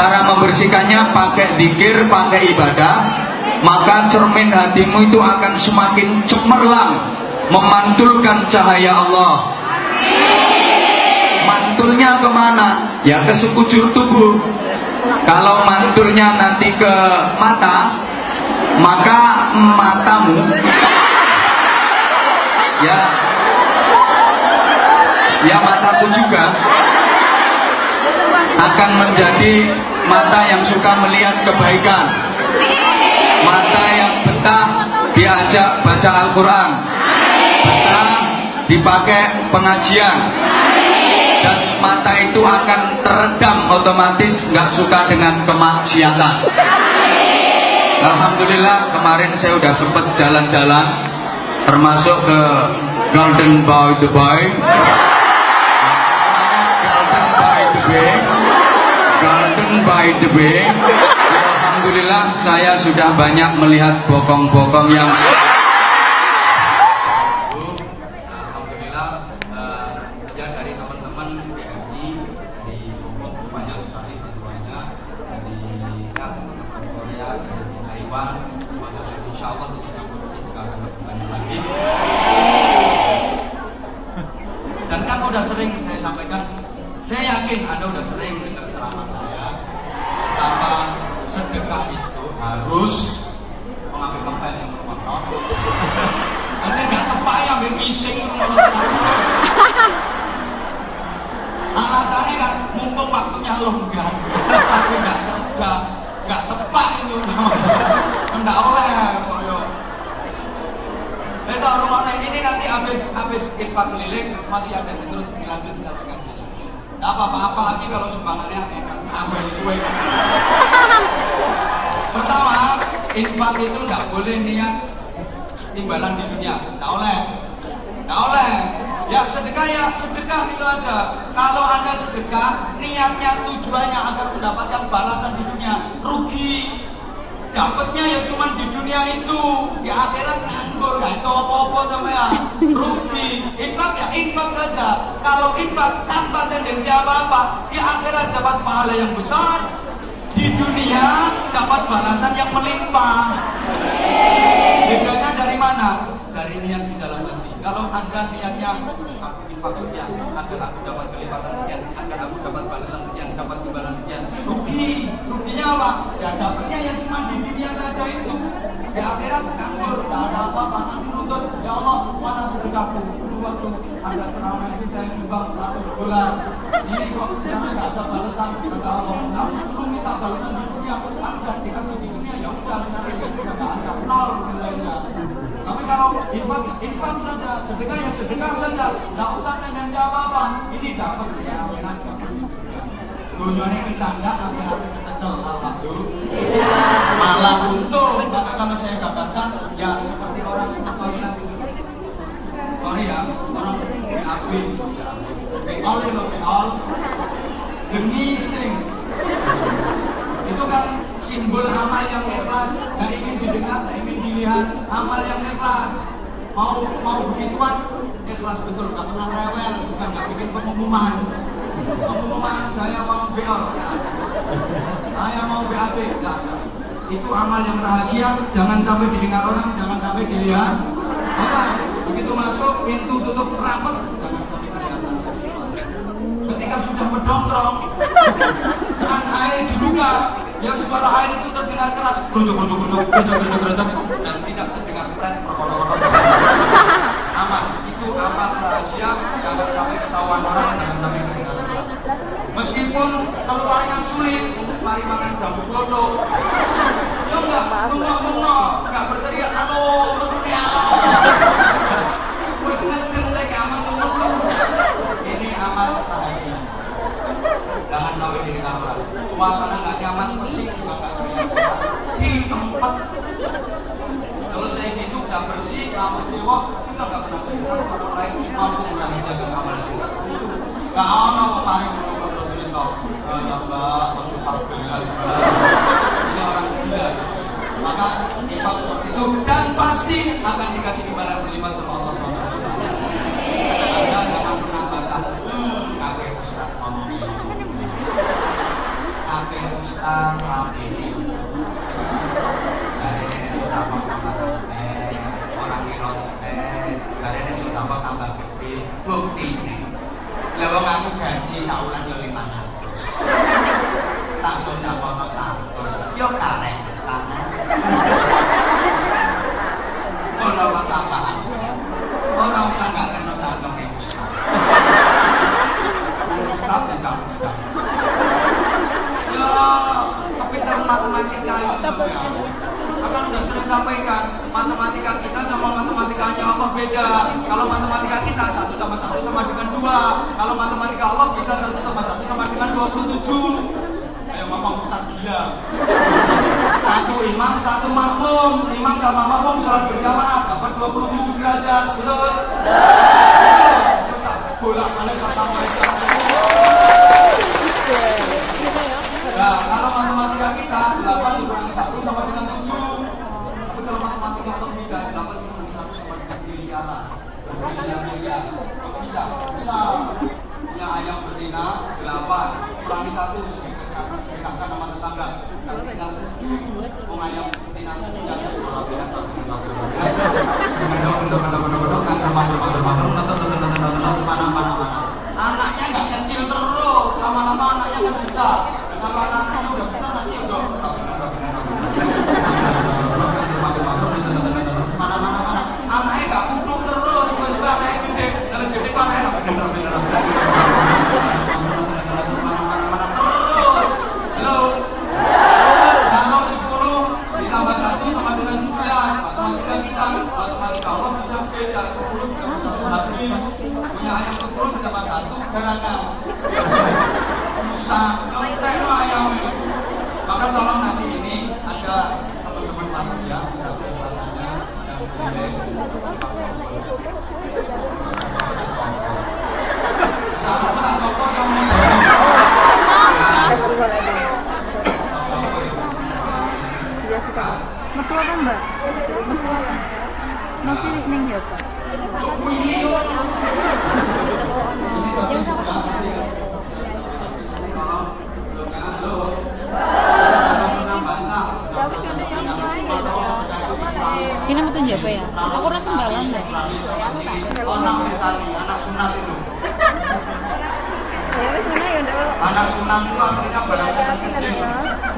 Cara membersihkannya pakai zikir, pakai ibadah, maka cermin hatimu itu akan semakin cemerlang, memantulkan cahaya Allah. Mantulnya kemana? Ya ke sekujur tubuh. Kalau mantulnya nanti ke mata, maka matamu ya mataku juga akan menjadi mata yang suka melihat kebaikan, mata yang betah diajak baca Al-Quran, betah dipakai pengajian, dan mata itu akan teredam otomatis, nggak suka dengan kemaksiatan. Alhamdulillah kemarin saya udah sempet jalan-jalan, termasuk ke Golden by the Bay, Golden by the Bay. Alhamdulillah saya sudah banyak melihat bokong-bokong yang alhamdulillah ya dari teman-teman BRI dari Hongkong banyak sekali tentunya, dari ya, teman-teman Korea, dari Taiwan, masalah insya Allah di Singapura juga akan lebih banyak lagi. Dan kan udah sering saya sampaikan, saya yakin Anda udah sering dengar ceramah saya, betapa sedekah itu harus mengambil kempel yang bermotor. Saya nggak tepat ya ambil ngising alasannya kan mumpung waktunya longgar, tapi nggak kerja, nggak tepat itu namanya, nggak oleh koyo. Kita rumah ini nanti habis infak keliling masih ada terus dilanjut kaji-kaji. Nggak apa-apa, apalagi kalau sumbangannya tambah suwe. Pertama, infak itu nggak boleh niat timbalan di dunia, nggak oleh. Ya sedekah itu aja. Kalau Anda sedekah, niatnya tujuannya agar mendapatkan balasan di dunia, rugi. Dapatnya ya cuma di dunia itu, di akhirat nganggur, gak itu apa-apa sampean, rugi. Infak ya infak saja. Kalau infak tanpa tendensi apa-apa, di akhirat dapat pahala yang besar, di dunia dapat balasan yang melimpah. Bedanya dari mana? Dari niat di dalam hati. Kalau Anda niatnya aku infak sekian, agar aku dapat kelipatan sekian, agar aku dapat balasan sekian, dapat imbalan sekian, ruginya apa? Ya dapatnya yang cuma di dunia saja itu. Di akhirat nganggur, gak ada apa-apa. Nanti menuntut, ya Allah mana sedekahku? Dulu waktu ada ceramah itu saya nyumbang $100. Ini kok sekarang gak ada balasan. Kata Allah, kamu belum minta balasan di dunia, kamu udah dikasih di dunia, ya udah nanti udah gak ada nol nilainya. Tapi kalau infak saja, sedekah ya sedekah saja, nggak usah tendensi apa-apa. Ini dapat ya akhirat dapat. Dunyanya bercanda, akhiratnya kececel. Alhamdulillah. Malah untung. Maka kalau saya gambarkan, ya seperti orang toilet itu. Sorry ya, orang BAB, beol ya beol, gengising. Itu kan simbol amal yang ikhlas, nggak ingin didengar, nggak ingin dilihat, amal yang ikhlas. Mau begituan, ikhlas betul, nggak pernah rewel, bukan nggak bikin pengumuman. Pengumuman saya mau beol, nggak ada. Saya mau BAB, nggak ada. Itu amal yang rahasia, jangan sampai didengar orang, jangan sampai dilihat orang. Begitu masuk, pintu tutup rapat, jangan sampai kelihatan. Ketika sudah mendongkrong, keran air dibuka, yang suara air itu terdengar keras, gerojok, dan tidak terdengar pret, perkotok-kotok. Aman, itu amal rahasia, jangan sampai ketahuan orang, jangan sampai terdengar. Meskipun keluarnya sulit, mari makan jamu klodo. Ya enggak, bengok, enggak berteriak, halo, betulnya halo. Wes ngedeng lagi amal temen-temen. Ini amal rahasia. Jangan sampai didengar orang. Suasana nggak nyaman, pesik juga nggak teriak-teriak. Di tempat selesai gitu udah bersih, rambut cewek kita nggak pernah teriak. Orang lain mampu berani jaga amal itu. Nggak ada tarik menurut Rasulullah. Mbak, untuk 14. Ini orang gila. Maka infak seperti itu dan pasti akan dikasih imbalan berlipat sama Allah SWT. Anda jangan pernah bantah. Kakek Ustaz ngomong ini. Ustaz Ramini. Dari nenek sudah mau tambah orang kira dari nenek sudah mau tambah gede. Bukti nih. Lewat aku gaji saulan yo 500. Tak sudah mau 100. Yo karek tanah. Ono tambahan. Orang usah nggak kena tanggung Ustaz. Ustaz tidak Ustaz. Ya, pintar matematika itu ya. Akan sudah sering sampaikan, matematika kita sama matematikanya Allah beda. Kalau matematika kita 1 tambah 1 sama dengan 2. Kalau matematika Allah bisa 1 tambah 1 sama dengan 27. Ayo ngomong Ustaz bilang. 1 imam, 1 makmum. Imam sama makmum sholat berjamaah dapat 27 derajat, betul? Ustaz bolak-balik sampaikan. Nah, kalau matematika kita 8 dikurangi 1 sama dengan 7. Tapi kalau matematika Allah bisa 8 dikurangi 1 sama dengan miliaran. Miliar. Kok bisa? Bisa. Punya ayam betina 8 kurangi 1 sedekahkan sama tetangga. Mau ayam betina 7 yang anaknya nggak kecil terus, lama-lama anaknya kan besar. Kalau anaknya udah besar nanti udah mana anaknya nggak kumpul terus, suka anaknya gede, terus gede kan anaknya mana terus. Halo. Kalau 10 ditambah 1 sama dengan 11. Matematika kita, matematika Allah bisa beda. 10 ditambah 1 habis. Punya ayam 10 ditambah 1 garangan. Musa, nyontek lo ayamnya. Maka tolong nanti ini ada teman-teman panitia kita penjelasannya yang boleh sama tak copot yang Iya suka. Metu apa mbak? Metu apa? Masih listening biasa. ini tapi sudah nanti ya. Ini metu Jawa ya? Aku rasa sembalan deh. Anak sunat itu. Ya wis ngene ya ndak. Anak sunat itu aslinya barangnya kecil.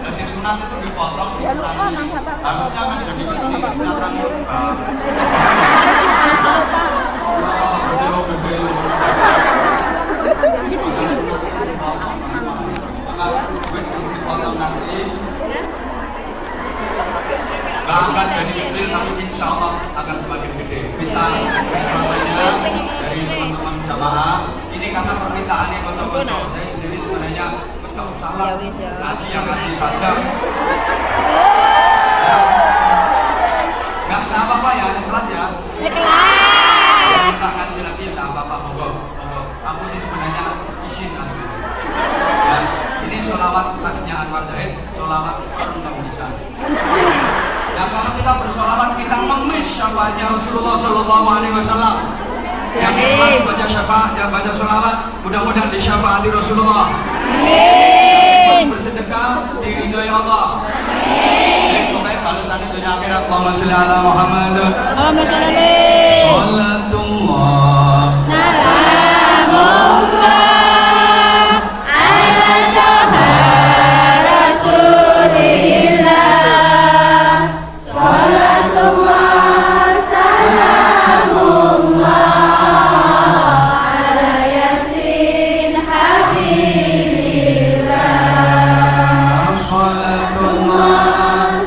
Dan di sunat itu dipotong, dikurangi. Harusnya kan jadi kecil, datangnya bebelo. Dipotong nanti. Gak akan jadi kecil, tapi insya Allah akan semakin gede. Minta rasanya dari teman-teman jamaah. Ini karena permintaannya kocok-kocok. Saya sendiri sebenarnya nggak usah lah, ngaji yang ngaji saja. Nggak apa-apa ya, ikhlas ya. Ikhlas. Minta ngaji lagi ya nggak apa-apa, monggo. Aku sih sebenarnya izin asli. Ya, ini sholawat khasnya Anwar Zahid, sholawat orang bisa. Ya kalau kita bersolawat kita mengemis syafaatnya Rasulullah Shallallahu Alaihi Wasallam. Yang ikhlas baca syafaat, yang baca sholawat, mudah-mudahan disyafaati Rasulullah. Amin. Bersedekah diridhoi Allah. Amin. Pokoknya balasan dunia akhirat. Allahumma sholli ala Muhammad. Allahumma sholli. Salatullah. Salamullah.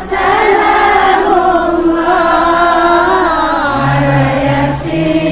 Salamullah ala Yasin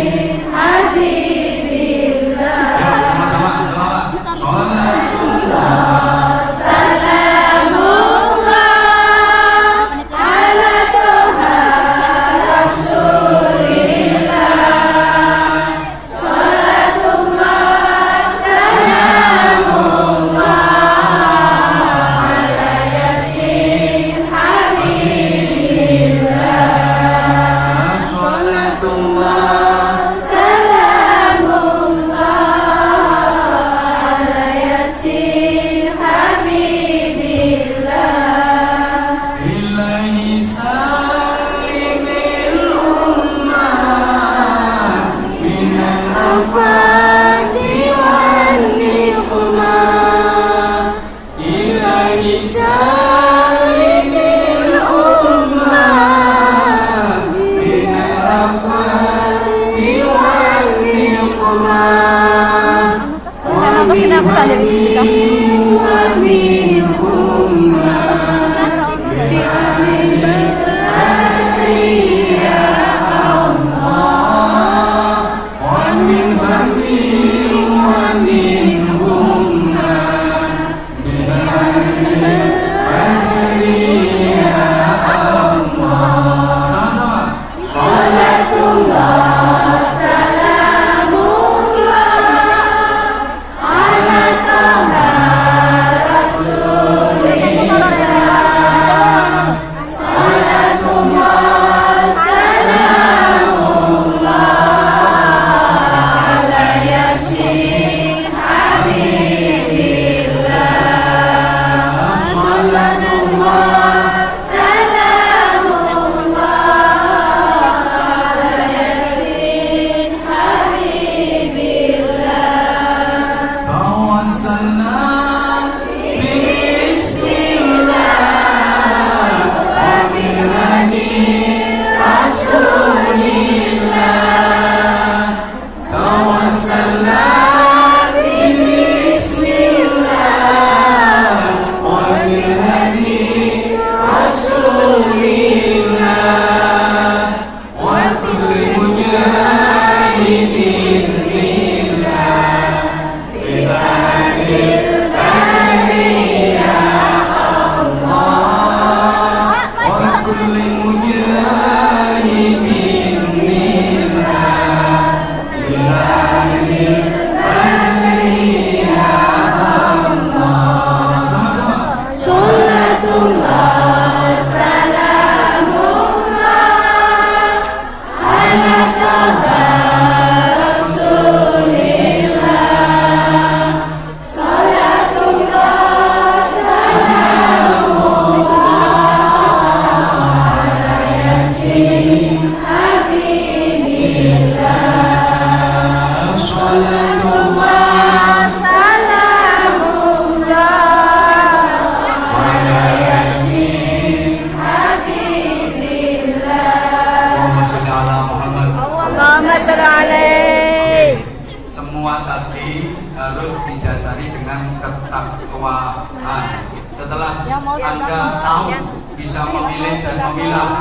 tadi harus didasari dengan ketakwaan. Setelah Anda tahu bisa memilih dan memilah,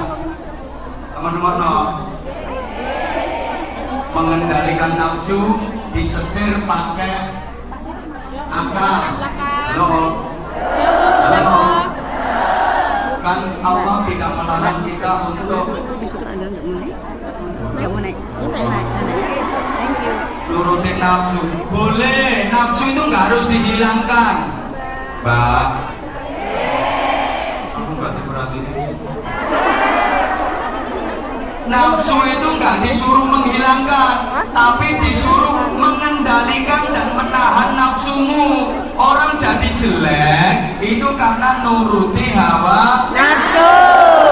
teman-teman, mengendalikan nafsu disetir pakai akal. Halo. Kan Allah tidak melarang kita untuk Thank you. nurutin nafsu. Boleh, nafsu itu nggak harus dihilangkan, Mbak. Aku nggak diperhatiin. Nafsu itu nggak disuruh menghilangkan, tapi disuruh mengendalikan dan menahan nafsumu. Orang jadi jelek itu karena nuruti hawa Nafsu.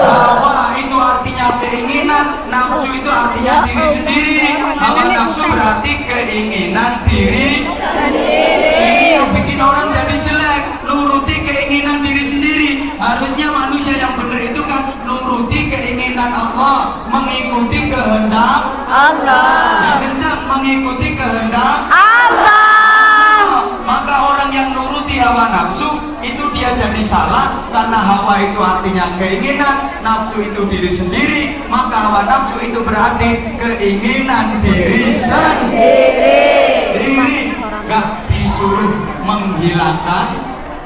Hawa itu artinya keinginan, nafsu itu artinya diri sendiri. Hawa nafsu berarti keinginan diri sendiri. Ini yang bikin orang jadi jelek, nuruti keinginan diri sendiri. Harusnya manusia yang benar itu kan nuruti keinginan Allah, mengikuti kehendak Allah. yang kencang, mengikuti kehendak Allah. Maka orang yang nuruti hawa nafsu itu dia jadi salah, karena hawa itu artinya keinginan, nafsu itu diri sendiri. Maka hawa nafsu itu berarti keinginan diri sendiri. Gak disuruh menghilangkan,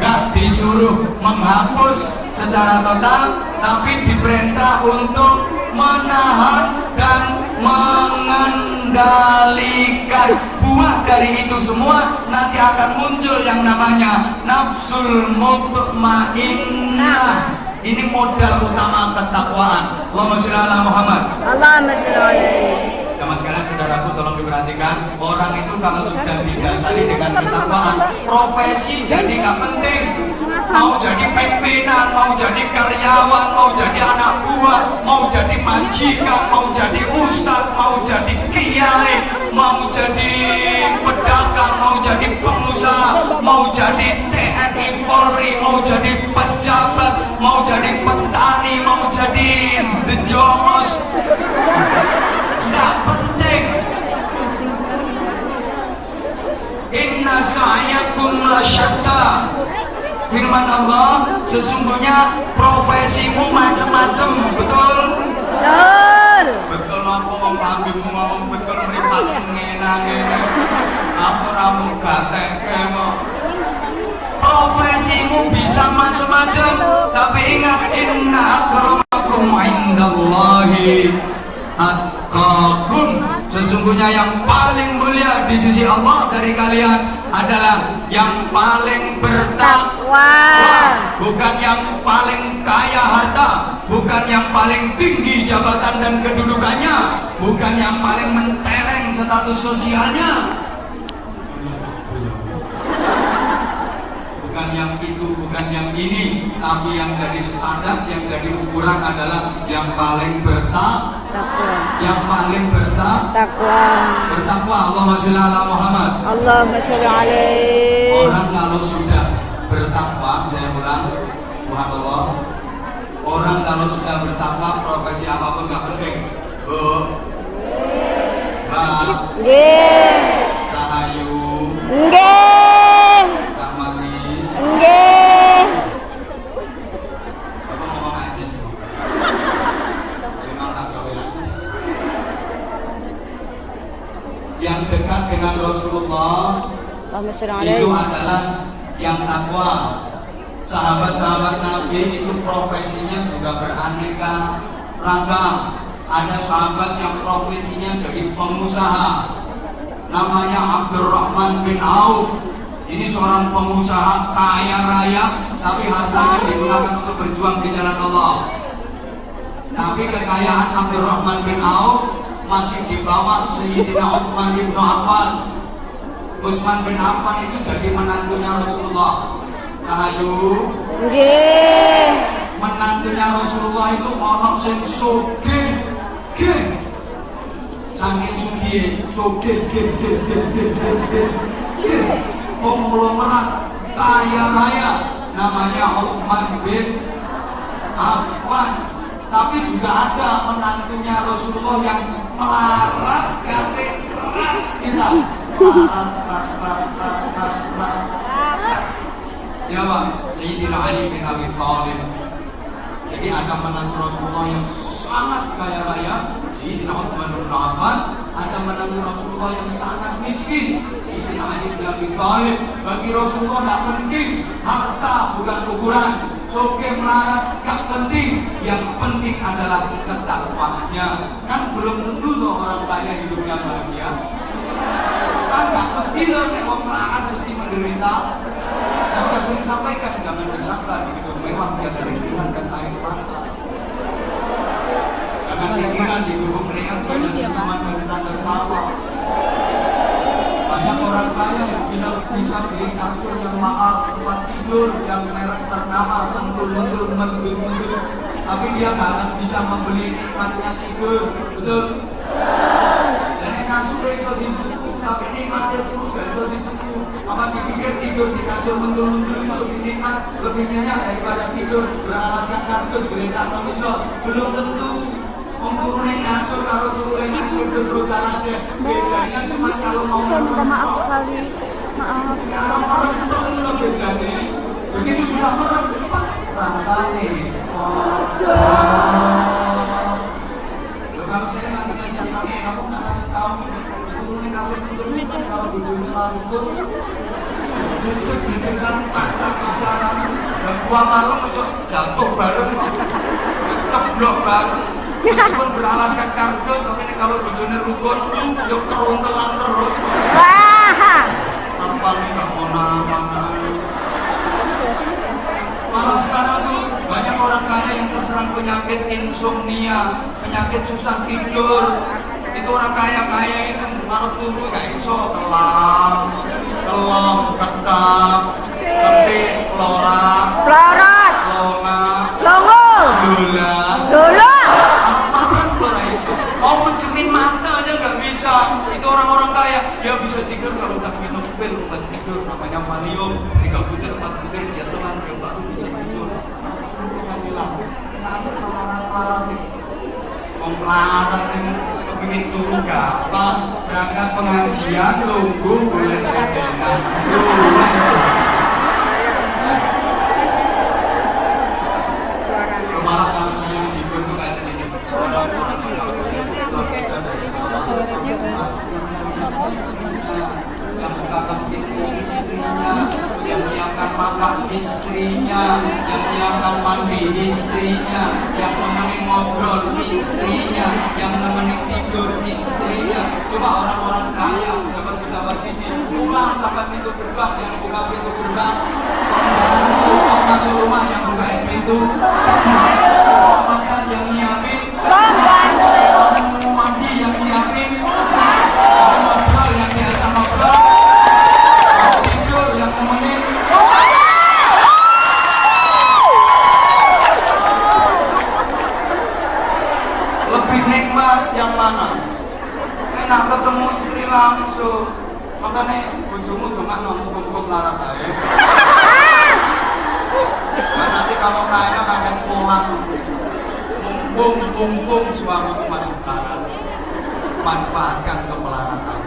gak disuruh menghapus secara total, tapi diperintah untuk menahan dan mengendalikan. Buah dari itu semua nanti akan muncul yang namanya nafsul mutmainnah. Ini modal utama ketakwaan. Allahumma sholli ala Muhammad. Allahumma sholli alaihi. Sama sekalian saudaraku, tolong diperhatikan. Orang itu kalau sudah didasari dengan ketakwaan, profesi jadi nggak penting. Mau jadi pimpinan, mau jadi karyawan, mau jadi anak buah, mau jadi majikan, mau jadi ustadz, mau jadi kiai, mau jadi pedagang, mau jadi pengusaha, mau jadi TNI Polri, mau jadi pejabat, mau jadi petani, mau jadi the jomos, nggak penting. Inna sa'yakum lasyatta. Firman Allah, sesungguhnya profesimu macam-macam, betul? Betul. Betul apa wong lambemu ngomong betul mripat ngene-ngene. Apa ramu gatekke kok. Profesimu bisa macam-macam, tapi ingat, inna akramakum indallahi atqakum. Sesungguhnya yang paling mulia di sisi Allah dari kalian adalah yang paling bertakwa, bukan yang paling kaya harta, bukan yang paling tinggi jabatan dan kedudukannya, bukan yang paling mentereng status sosialnya, bukan yang itu, bukan yang ini, tapi yang jadi standar, yang jadi ukuran adalah yang paling bertakwa. Yang paling bertakwa. Allahumma sholli ala Muhammad. Allahumma sholli alaihi. Orang kalau sudah bertakwa, saya ulang, subhanallah. Orang kalau sudah bertakwa, profesi apapun gak penting. Bu, Mbak, Nggih. Sahayu, Nggih. Kak Manis, Nggih. apa ngomong aja sih? Memang tak gawe aja. Yang dekat dengan Rasulullah Allahumma sholli itu alaihi. adalah yang takwa. Sahabat-sahabat Nabi itu profesinya juga beraneka ragam. Ada sahabat yang profesinya jadi pengusaha, namanya Abdurrahman bin Auf. Ini seorang pengusaha kaya raya, tapi hartanya digunakan untuk berjuang di jalan Allah. Tapi kekayaan Abdurrahman bin Auf masih di bawah Sayyidina Utsman bin Affan. Utsman bin Affan itu jadi menantunya Rasulullah. Ayo, Nggih. menantunya Rasulullah itu orang sing sugih, saking sugih, konglomerat kaya raya, namanya Utsman bin Affan. Tapi juga ada menantunya Rasulullah yang melarat, karena bisa Siapa? Sayyidina Ali bin Abi Thalib. Jadi ada menantu Rasulullah yang sangat kaya raya, Sayyidina Utsman bin Affan. Ada menantu Rasulullah yang sangat miskin, Sayyidina Ali bin Abi Thalib. Bagi Rasulullah tidak penting harta, bukan ukuran. Soge melarat gak penting, yang penting adalah ketakwaannya. Kan belum tentu tuh orang kaya hidupnya bahagia. Kan gak mesti loh, kalau melarat mesti menderita. Saya sudah sering sampaikan, jangan disangka di gedung mewah tiada rintihan dan air mata. Jangan pikiran di gedung reak tiada senyuman dan canda tawa. Banyak orang kaya yang bisa beli kasur yang mahal, tempat tidur yang merek ternama, mentul, tapi dia nggak akan bisa membeli nikmatnya tidur, betul? Dan kasur itu ditutup, tapi nikmatnya turun gak bisa ditutup. Apa dipikir tidur di kasur mentul itu lebih nikmat, lebih nyenyak daripada tidur beralaskan kardus, geletak mengisor? Belum tentu. Turunnya kasur kalau turunnya akhir terus aja. Bedanya cuma kalau mau saya minta maaf sekali. Maaf. Kalau orang itu bedanya. Begitu sudah merem, rasanya. Kalau saya nggak dikasih kami, kamu nggak kasih tahu. Turunnya kasur itu kalau bujurnya larut, jejak-jejakan pacar-pacaran, dan gua malam besok jatuh bareng, ceblok bareng. Meskipun beralaskan kardus, tapi ini kalau bojone rukun, yuk keruntelan terus. Wah. Apa nih gak mau nama? Malah sekarang tuh banyak orang kaya yang terserang penyakit insomnia, penyakit susah tidur. Itu orang kaya itu marah turu gak iso telang, ketak, ketik, lorak, longa, dola. Mau mencermin mata aja nggak bisa. Itu orang-orang kaya, dia bisa tidur kalau tak minum pil obat tidur namanya Valium, 3 butir 4 butir dia telan dia baru bisa tidur. Saya bilang, kenapa orang-orang nih? Pemelarat ini kepingin turun gampang, berangkat pengajian tunggu boleh sedengan. Malah kalau saya tidur tuh kayak gini, orang-orang yang bukakan pintu istrinya, yang menyiapkan makan istrinya, yang menyiapkan mandi istrinya, yang nemenin ngobrol istrinya, yang nemenin tidur istrinya. Coba orang-orang kaya, pejabat-pejabat tinggi, pulang sampai pintu gerbang, yang buka pintu gerbang, pembantu mau masuk rumah yang bukain pintu, makan yang nyiapin, mandi yang nyiapin, ngobrol yang biasa ngobrol, tidur yang nemenin. Lebih nikmat yang mana? Enak ketemu istri langsung. Makanya bojomu dongan mumpung larat ae. Nah, nanti kalau kaya kakek pulang, mumpung suamiku masih larat, manfaatkan kemelaratan.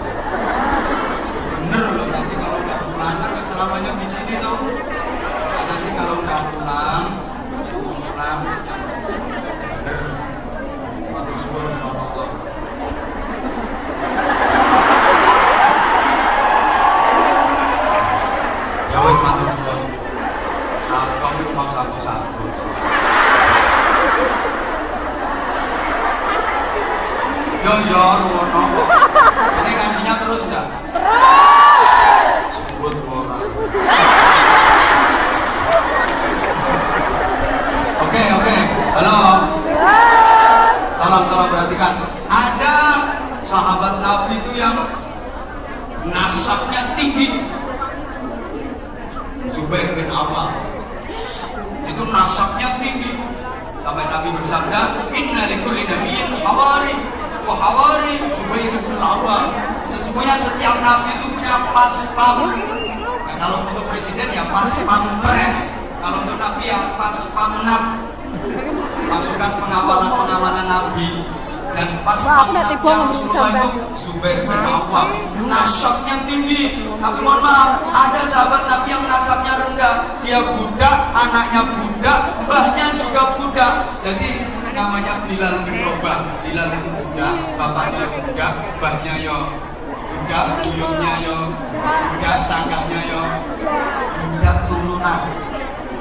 Bener loh, nanti kalau udah pulang kan selamanya di sini tuh. Nanti kalau udah pulang, begitu pulang yang bener. Matur suwun Allah. Ya wis matur suwun. Nah, kamu mau satu-satu. Yo, ruwono. Ini ngajinya terus enggak? Terus. Sebut orang. Oke. Halo. Tolong perhatikan. Ada sahabat Nabi itu yang nasabnya tinggi. Zubair bin Awwam. Itu nasabnya tinggi. Sampai Nabi bersabda, "Inna likulli nabiyyin hawari wa hawari Zubair bin Awwam." Sesungguhnya setiap nabi itu punya pas pam. Nah, kalau untuk presiden ya pas pampres. Kalau untuk nabi ya pas pamnap. Pasukan pengawalan nabi. Dan pas Wah, aku udah tiba anaknya ngomong Rasulullah sampai. itu Zubair bin Awam, nasabnya tinggi. Tapi mohon maaf, ada sahabat Nabi yang nasabnya rendah. Dia budak, anaknya budak, mbahnya juga budak. Jadi namanya Bilal bin Rabah. Bilal itu budak, bapaknya budak, mbahnya yo budak, buyutnya yo budak, cangkangnya yo budak turunan.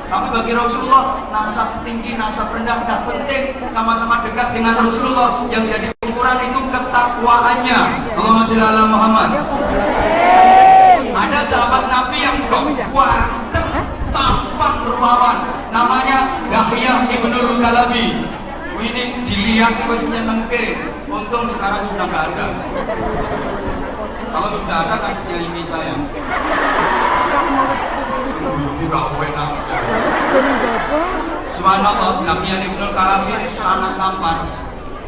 Tapi bagi Rasulullah, nasab tinggi, nasab rendah tidak penting, sama-sama dekat dengan Rasulullah. Yang jadi ukuran itu ketakwaannya. Allahumma sholli ala Muhammad. Ada sahabat Nabi yang ganteng, tampan rupawan, namanya Dahiyah Ibnul Kalabi. Ini dilihat wis nyenengke, untung sekarang sudah nggak ada. Kalau sudah ada kan ini saya. Dulu gak enak. Subhanallah, Nabi Ibnul Kalabi ini sangat tampan.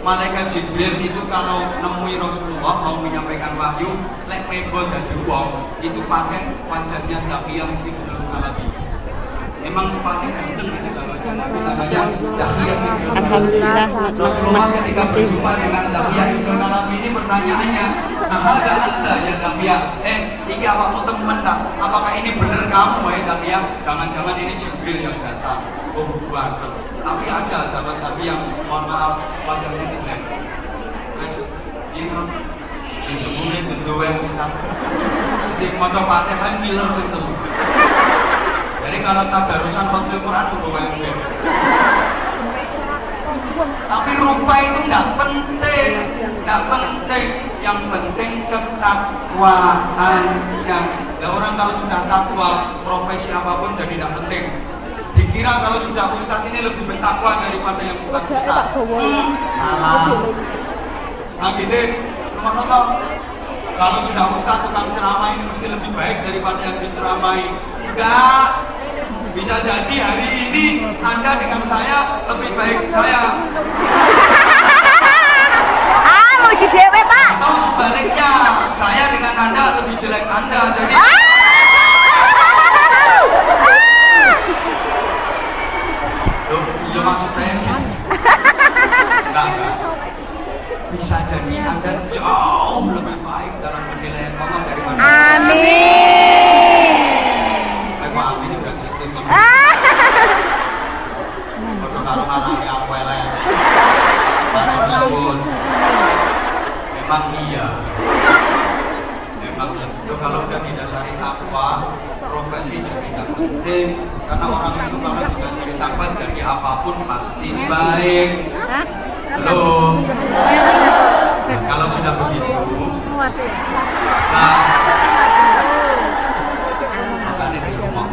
Malaikat Jibril itu kalau nemui Rasulullah mau menyampaikan wahyu, lek mebol dari wong itu pakai wajahnya Nabi Ibnul Kalabi. Emang paling ganteng ini kalau Nabi namanya Dahiyah Ibnul Kalabi. Alhamdulillah. Rasulullah ketika berjumpa dengan Dahiyah Ibnul Kalabi ini pertanyaannya, nah ada anda ya Dahiyah, ini awakmu temen tak? Apakah ini benar kamu wahai Dahiyah? Jangan-jangan ini Jibril yang datang. Oh bukan. Tapi ada sahabat Nabi yang mohon maaf wajahnya jelek. Terus ini bentuknya bentuk yang bisa. Jadi macam Fatihah ngiler gitu. Jadi kalau tadarusan waktu Quran itu bawa yang gue. Tapi rupa itu nggak penting, nggak penting. Yang penting ketakwaannya. Nah, orang kalau sudah takwa, profesi apapun jadi tidak penting. Dikira kalau sudah ustadz ini lebih bertakwa daripada yang bukan ustadz. Salah. Nah gitu, teman-teman. Kalau sudah ustadz tukang ceramah ini mesti lebih baik daripada yang diceramai. Enggak. Bisa jadi hari ini Anda dengan saya lebih baik saya. Muji dewe, Pak. Atau sebaliknya, saya dengan Anda lebih jelek Anda. Jadi loh, iya maksud saya gini. Enggak. Bisa jadi Anda jauh lebih baik dalam penilaian Allah daripada Amin. Kok amin berarti setuju. Kalau ngarang-ngarang apa elek. Baca sebut. Memang iya. Memang itu kalau udah didasari takwa, profesi jadi tak penting. Karena orang itu kalau didasari takwa jadi apapun pasti baik. Belum. Nah, kalau sudah begitu, nah, makanya di rumah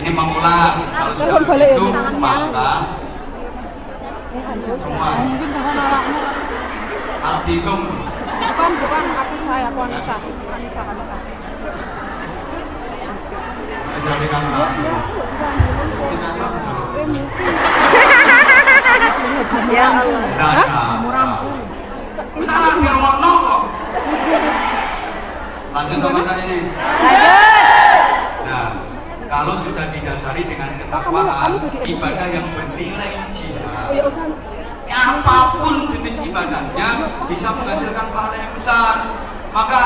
ini mengulang. Kalau sudah begitu, maka semua Mungkin dengan awakmu. harus dihitung. Bukan aku saya, aku Anissa. Menjadikan Ya Allah. Kita lagi rumah nongkrong. Lanjut teman ini. Nah, kalau sudah didasari dengan ketakwaan, ibadah yang bernilai jihad, apapun jenis ibadahnya bisa menghasilkan pahala yang besar. Maka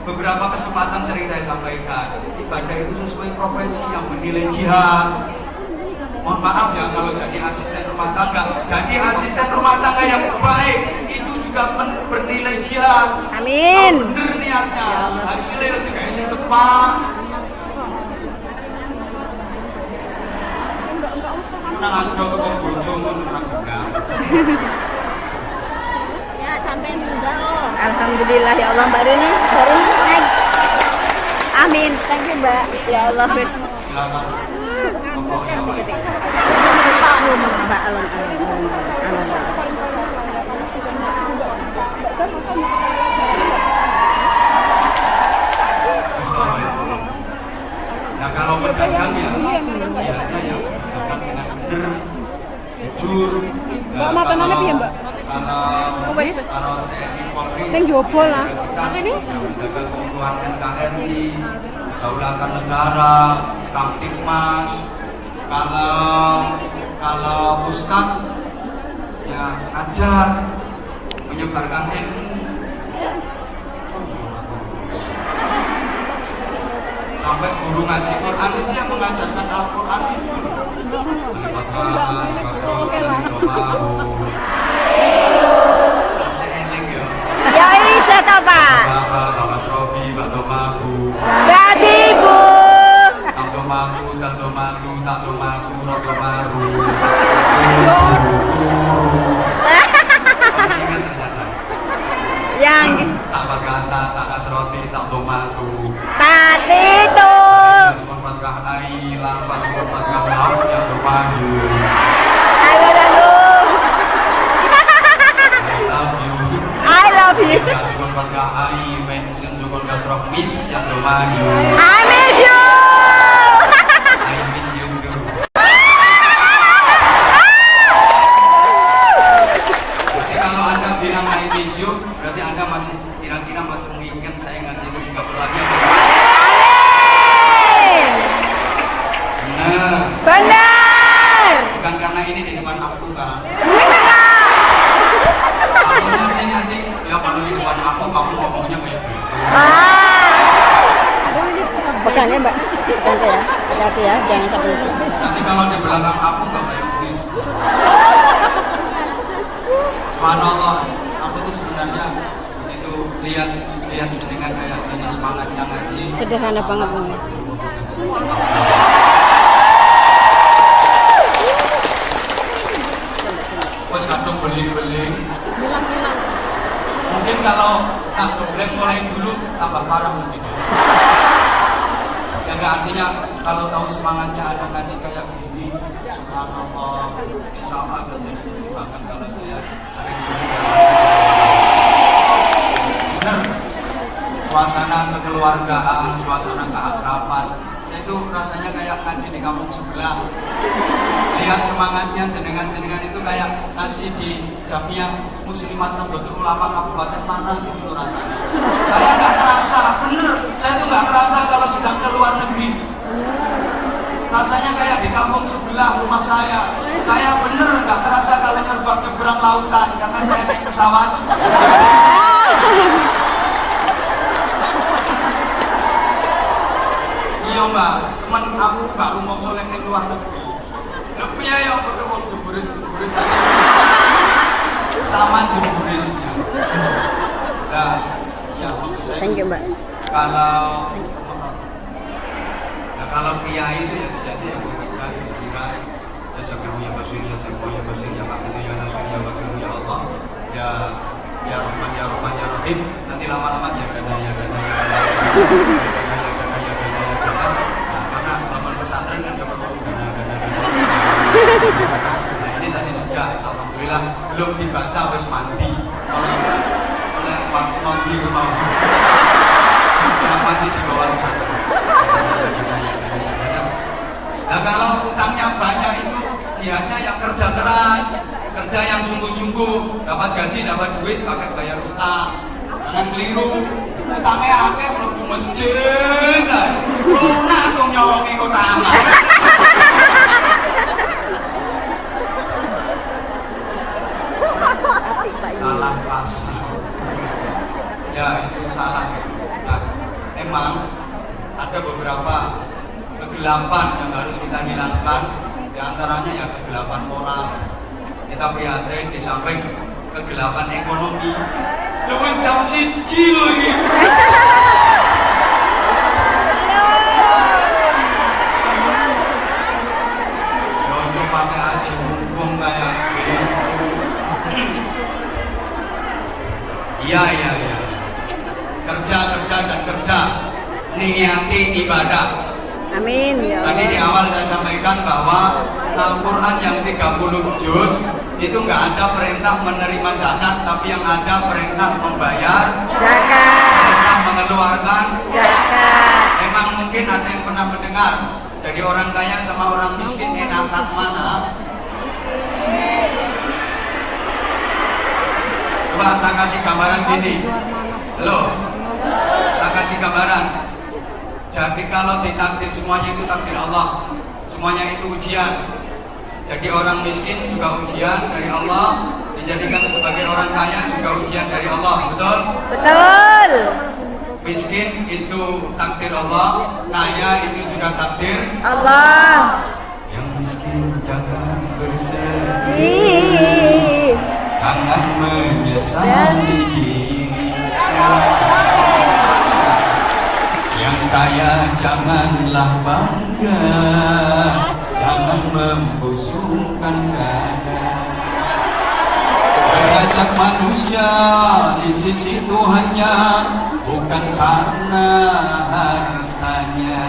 beberapa kesempatan sering saya sampaikan, ibadah itu sesuai profesi yang bernilai jihad. Mohon maaf ya kalau jadi asisten rumah tangga, jadi asisten rumah tangga yang baik itu juga bernilai jihad. Amin. Kalau bener niatnya, hasilnya juga yang tepat. Nang aja kok bojo ngono ora benar. Ya sampai enggak oh. Alhamdulillah ya Allah Mbak Rini. Naik. Amin. Thank you Mbak. Ya Allah wis. Silakan. Pokoknya baik. Mbak alon. Nah kalau pedagang ya, jihadnya yang berdagang dengan benar, jujur. Mbak, makanannya piye, Mbak? Kalau TNI Polri, Sing jobol lah. Apa ini? Menjaga keutuhan NKRI, kedaulatan negara, Kamtibmas. Kalau Ustadz ya ngajar, menyebarkan ilmu. Sampai guru ngaji Quran itu yang mengajarkan Al-Quran itu. Ya bisa toh Pak. Babi Bu. Yang tadi itu. Ayo lalu. I love you. I miss you. Berarti kalau Anda bilang I miss you, berarti Anda masih kira-kira masih menginginkan saya ngaji ke Singapura lagi. Benar. Benar. Bukan karena ini di depan aku kan. Benar. Takutnya sih nanti ya kalau di depan aku kamu ngomongnya kayak gitu. Pegang ya Mbak. Santai ya. Hati-hati ya. Jangan sampai lepas. Nanti kalau di belakang aku nggak kayak gitu. Subhanallah, aku tuh sebenarnya begitu lihat dengan kayak gini semangatnya ngaji. Sederhana banget Bang. Wes kadung beling-beling. Bilang-bilang. Mungkin kalau tak dobleng mulai dulu tambah parah mungkin ya. Ya nggak, artinya kalau tahu semangatnya ada ngaji kayak gini, subhanallah, insya Allah akan jadi bahkan kalau saya sering-sering. Benar, suasana kekeluargaan, suasana keakraban, saya itu rasanya kayak ngaji di kampung sebelah. Lihat semangatnya jenengan itu kayak ngaji di Jamiah Muslimat Nahdlatul Ulama Kabupaten mana gitu rasanya. Saya nggak terasa, bener, saya tuh nggak terasa kalau sedang ke luar negeri. Rasanya kayak di kampung sebelah rumah saya. Saya bener nggak terasa kalau nyebrang lautan karena saya naik pesawat. Iya Mbak, teman aku baru mau soleh ke luar negeri. Lebih ya aku mau jemburis tadi sama jemburisnya. Nah, ya maksud saya. Thank you Mbak. Kalau kiai itu ya jadi ya kita kira ya sebelum ya basir ya sebelum ya basir ya Pak itu ya nasir ya wakil ya Allah ya Rahman ya Rahim, nanti lama-lama ya gana karena laman pesantren kan dapat gana. Nah ini tadi sudah alhamdulillah belum dibaca wes mandi oleh waktu mandi rumah masih di bawah sana. Nah kalau utangnya banyak itu dianya yang kerja keras, kerja yang sungguh-sungguh, dapat gaji, dapat duit, pakai bayar utang. Jangan keliru, utangnya akeh mlebu masjid, langsung nyolongi kota amal. Salah pasar. Ya itu salah. Nah, emang ada beberapa kegelapan yang harus kita hilangkan, di antaranya ya kegelapan moral. Kita prihatin di samping kegelapan ekonomi. Lu jam siji loh ini. Yo pakai aja hukum kayak gini. Iya. Kerja. Niati ibadah. Amin ya Allah. Tadi di awal saya sampaikan bahwa Al-Quran yang 30 juz itu nggak ada perintah menerima zakat, tapi yang ada perintah membayar Zakat. perintah mengeluarkan Zakat. Emang mungkin ada yang pernah mendengar, jadi orang kaya sama orang miskin enakan mana? Coba tak kasih gambaran gini. Halo, tak kasih gambaran. Jadi kalau ditakdir semuanya itu takdir Allah, semuanya itu ujian. Jadi orang miskin juga ujian dari Allah, dijadikan sebagai orang kaya juga ujian dari Allah, betul? Betul. Miskin itu takdir Allah, kaya itu juga takdir Allah. Yang miskin jangan bersedih, Ih. jangan menyesali diri. Yang kaya janganlah bangga, jangan membusungkan dada. Derajat manusia di sisi Tuhannya bukan karena hartanya.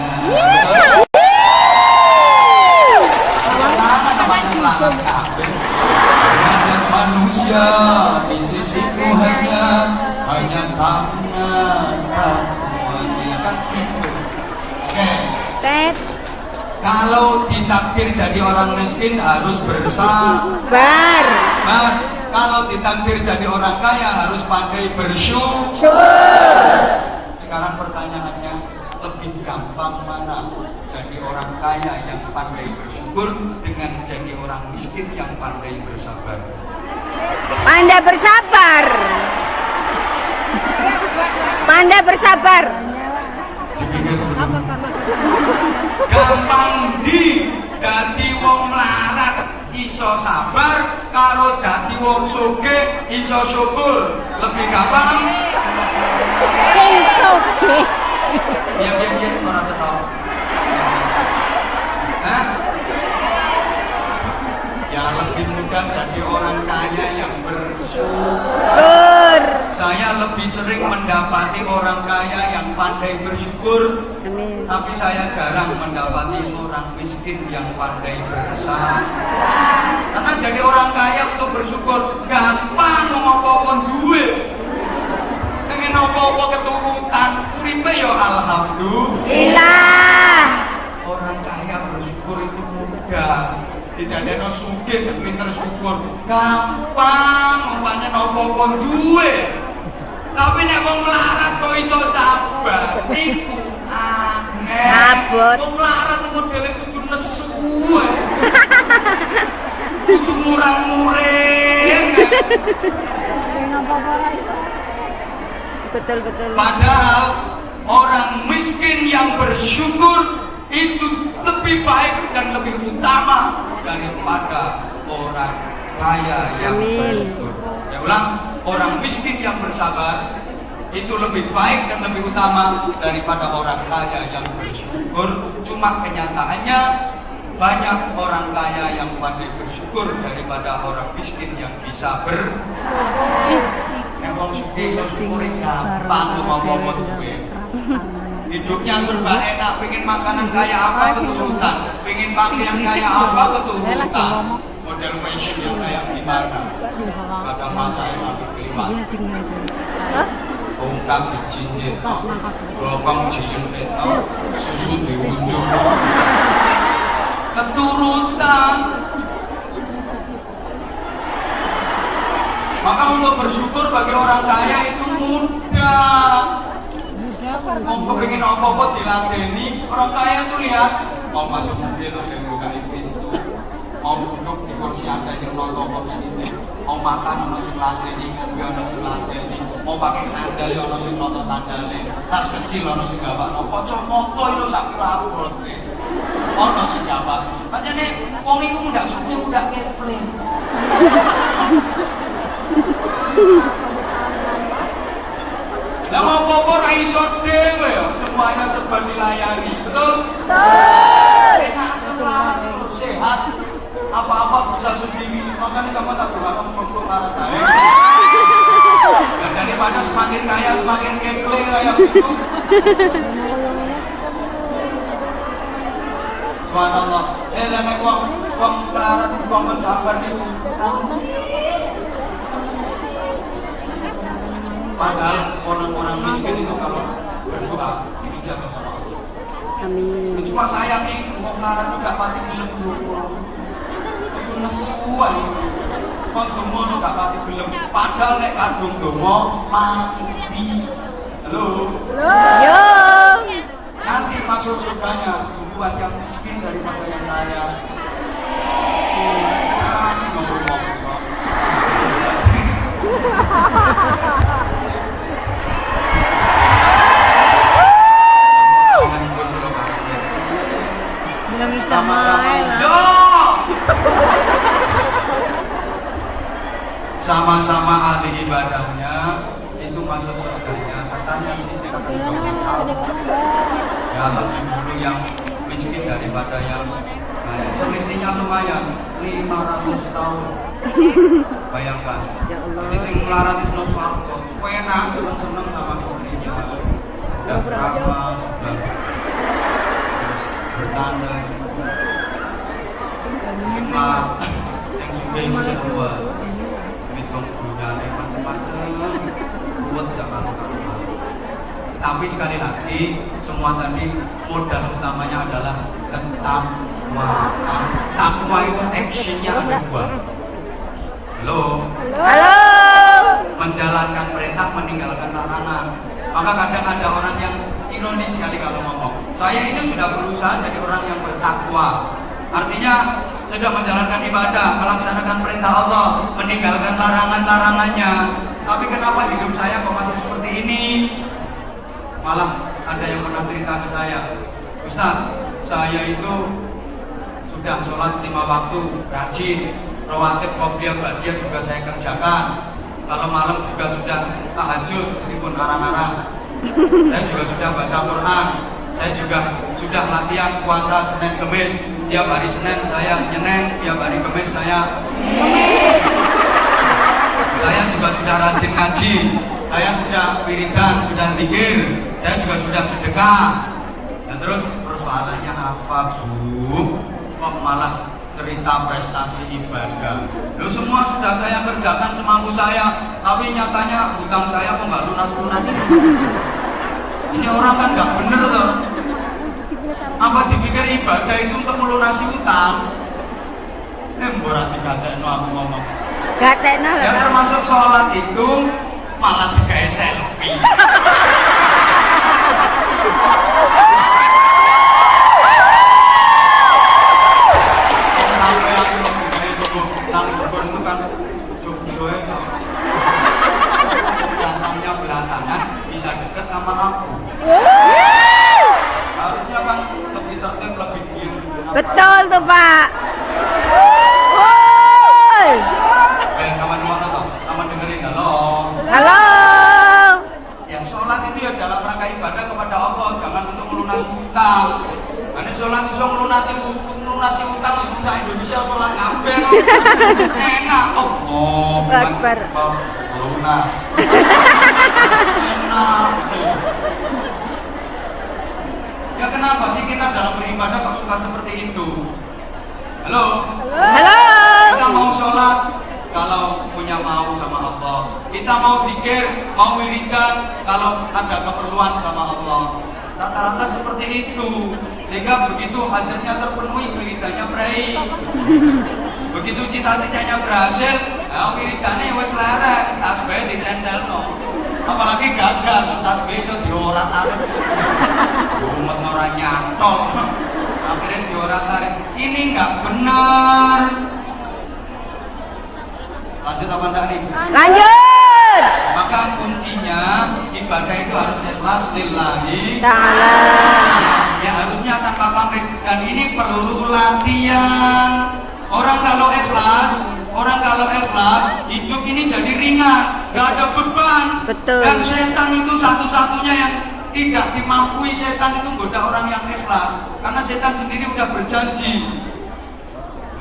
Derajat manusia di sisi Tuhannya hanya karena takwanya. Kan gitu. Oke. Tet. Kalau ditakdir jadi orang miskin harus bersabar. Bar. Kalau ditakdir jadi orang kaya harus pandai bersyukur. Syukur. Sekarang pertanyaannya, lebih gampang mana? Jadi orang kaya yang pandai bersyukur dengan jadi orang miskin yang pandai bersabar. Pandai bersabar. Pandai bersabar. Dipikir dulu. Gampang di dadi wong melarat iso sabar, karo dadi wong sugih iso syukur. Lebih gampang. Sing sugih. Iya orang tahu. Hah? Ya lebih mudah jadi orang kaya yang bersyukur. Saya lebih sering mendapati orang kaya yang pandai bersyukur. Amin. Tapi saya jarang mendapati orang miskin yang pandai bersabar. Karena jadi orang kaya untuk bersyukur gampang ngomong duit. Pengen apa-apa keturutan, uripe ya alhamdulillah. Orang kaya bersyukur itu mudah. Tidak ada sugih dan pinter syukur. Gampang umpamanya apa-apa duit. Tapi nek wong melarat kok iso sabar. Iku angel. Abot. Wong melarat modele kudu nesu. Kudu murang-muring. Betul. Padahal orang miskin yang bersyukur itu lebih baik dan lebih utama daripada orang kaya yang Amin. bersyukur. Ya ulang, orang miskin yang bersabar itu lebih baik dan lebih utama daripada orang kaya yang bersyukur. Cuma kenyataannya banyak orang kaya yang pandai bersyukur daripada orang miskin yang bisa Emang sugih iso syukuri gampang ngomong duit. Hidupnya serba enak, pengen makanan kayak apa keturutan, pengen pakaian kayak apa keturutan, model fashion yang kayak gimana, kadang mata yang sampai kelima, ungkap dicinjit, bokong cium susu diunjuk, keturutan. Maka untuk bersyukur bagi orang kaya itu mudah. Mau pengen apa-apa diladeni, orang kaya tuh lihat mau masuk mobil ada yang bukain pintu, mau duduk di kursi ada yang nonton sini, mau makan ono sing ladeni, ngopi ono sing ladeni, mau pakai sandal ono sing nonton sandale, tas kecil ono sing gawakno, kacamata itu sak rapot ono sing gawakno. Pancene wong iku mudah sugih mudah kepleng. Lah mau apa ra iso dhewe ya, semuanya serba dilayani, betul? Betul. Enak aja melarat terus sehat. Apa-apa bisa sendiri, makanya sama tak doakan untuk melarat ae. Dan daripada semakin kaya semakin keple kayak gitu. Subhanallah. Lah nek wong melarat wong sabar niku. Padahal orang-orang miskin itu kalau berdoa itu jatuh sama Allah. Amin. Cuma saya nih mau melarat juga pati gelem doa. Itu nesuan. Kon donga gak pati gelem. Padahal nek kadung donga mati. Halo. Yo. Nanti masuk surganya duluan yang miskin daripada yang kaya. sama-sama ahli ibadahnya itu masuk surganya. Katanya sih tidak tahu. Ya lebih dulu yang miskin daripada yang kaya. Selisihnya lumayan 500 tahun. Bayangkan. Jadi sing melarat itu swarga. Supaya enak seneng sama istrinya. Sudah ramah, sudah bercanda. Sing melarat, yang sudah itu semua. Hitung dunia macam-macam. Ruwet tidak karuan. Tapi sekali lagi, semua tadi modal utamanya adalah ketakwaan. Takwa itu actionnya ada dua. Halo. Halo. Menjalankan perintah, meninggalkan larangan. Maka kadang ada orang yang ironis sekali kalau ngomong, saya ini sudah berusaha jadi orang yang bertakwa. Artinya sudah menjalankan ibadah, melaksanakan perintah Allah, meninggalkan larangan-larangannya. Tapi kenapa hidup saya kok masih seperti ini? Malah ada yang pernah cerita ke saya, Ustaz, saya itu sudah sholat 5 waktu, rajin, rawatib, qobliyah, ba'diyah juga saya kerjakan. Kalau malam juga sudah tahajud meskipun arang-arang. Saya juga sudah baca Quran. Saya juga sudah latihan puasa Senin Kemis. Tiap hari Senin saya nyenin, tiap hari Kemis saya juga sudah rajin ngaji. Saya sudah wiridan, sudah zikir. Saya juga sudah sedekah. Dan terus persoalannya apa, Bu? Kok malah cerita prestasi ibadah? Loh, semua sudah saya kerjakan semampu saya, tapi nyatanya hutang saya kok nggak lunas-lunas. Ini orang kan nggak bener loh. Apa dipikir ibadah itu untuk melunasi hutang? Mbora dikatekno aku ngomong. Gatekno lho. Ya termasuk sholat itu malah digawe selfie. Sampai aku digawe tubuh nang ukur itu kan jodohnya datangnya belakangan bisa deket sama aku. Harusnya kan lebih tertib, lebih diem. Betul tuh, Pak. Woi. Kawan luar atau kawan dengerin, halo. Halo. Yang sholat itu ya dalam rangka ibadah kepada Allah, jangan untuk melunasi hutang. Karena sholat itu melunasi hutang, itu saya Indonesia sholat kabel. Enak, oh, Akbar. lunas. Enak. Ya kenapa sih kita dalam beribadah kok suka seperti itu? Halo? Halo. Kita mau sholat kalau punya mau sama Allah. Kita mau zikir, mau wiridan kalau ada keperluan sama Allah. Rata-rata seperti itu. Sehingga begitu hajatnya terpenuhi, wiridannya berai. Begitu cita-citanya berhasil, nah wiridannya wes lereng, tasbih dicendalno. Apalagi gagal, tasbih iso diorat-arit. Umat orang nyantol. Akhirnya diorat-arit. Ini nggak benar. Lanjut apa enggak nih? Lanjut. Maka kuncinya ibadah itu harus ikhlas lillahi Ta'ala. Ya harusnya tanpa pamrih. Dan ini perlu latihan. Orang kalau ikhlas, hidup ini jadi ringan, gak ada beban. Betul. Dan setan itu satu-satunya yang tidak dimampui. Setan itu goda orang yang ikhlas, karena setan sendiri udah berjanji.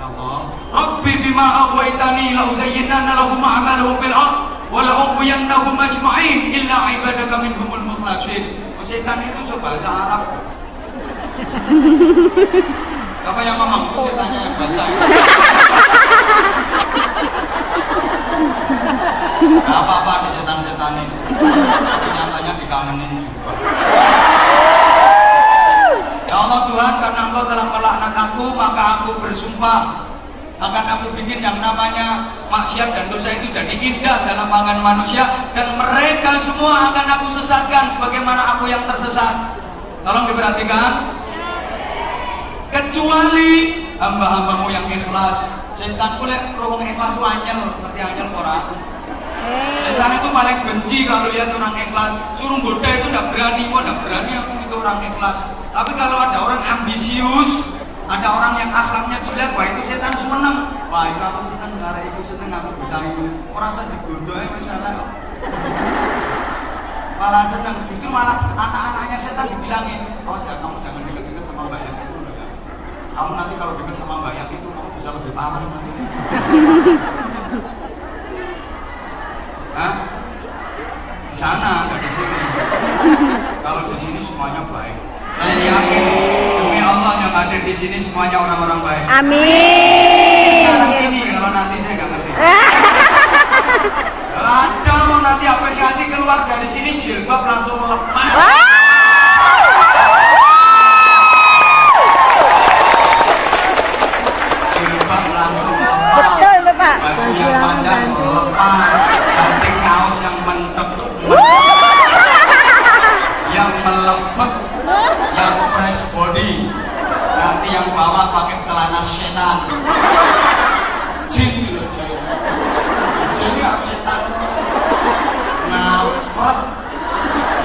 Ya Allah, Rabbi bima aghwaytani la uzayyinanna lahum a'malahum fil ardh wa la ughwiyannahum ajma'in illa ibadaka minhumul mukhlasin. Setan itu bahasa Arab. Apa yang ngomong? Itu setannya yang baca. Gak apa-apa di setan-setan ini. Tapi nyatanya dikangenin juga. Ya Allah Tuhan, karena Engkau telah melaknat aku, maka aku bersumpah akan aku bikin yang namanya maksiat dan dosa itu jadi indah dalam pandangan manusia, dan mereka semua akan aku sesatkan sebagaimana aku yang tersesat. Tolong diperhatikan. Kecuali hamba-hambamu yang ikhlas. Setan kuliah ngomong ikhlas wanyel, ngerti anyel orang. Setan itu paling benci kalau lihat orang ikhlas. Suruh goda itu nggak berani, aku itu orang ikhlas. Tapi kalau ada orang ambisius, Ada orang yang akhlaknya jelek, wah itu setan seneng. Wah itu aku seneng, karena itu seneng aku bocah itu. Orang saya digodohin misalnya. Malah seneng, justru malah anak-anaknya setan dibilangin, oh ya kamu jangan dekat-dekat sama Mbak Yang itu ya. Kamu nanti kalau dekat sama Mbak Yang itu kamu bisa lebih parah nanti. Hah? Di sana, nggak di sini. Kalau di sini semuanya baik. Saya yakin demi Allah yang hadir di sini semuanya orang-orang baik. Amin. Sekarang ini kalau nanti saya nggak ngerti. Ada mau nanti apresiasi keluar dari sini jilbab langsung lepas. Jilbab langsung lepas. Betul Bapak. Baju yang panjang lepas. Ganti kaos yang mentek. Yang melevet. Yang press body. Nanti yang bawah pakai celana setan. Jin gitu jin. Jin ya setan. Nafret.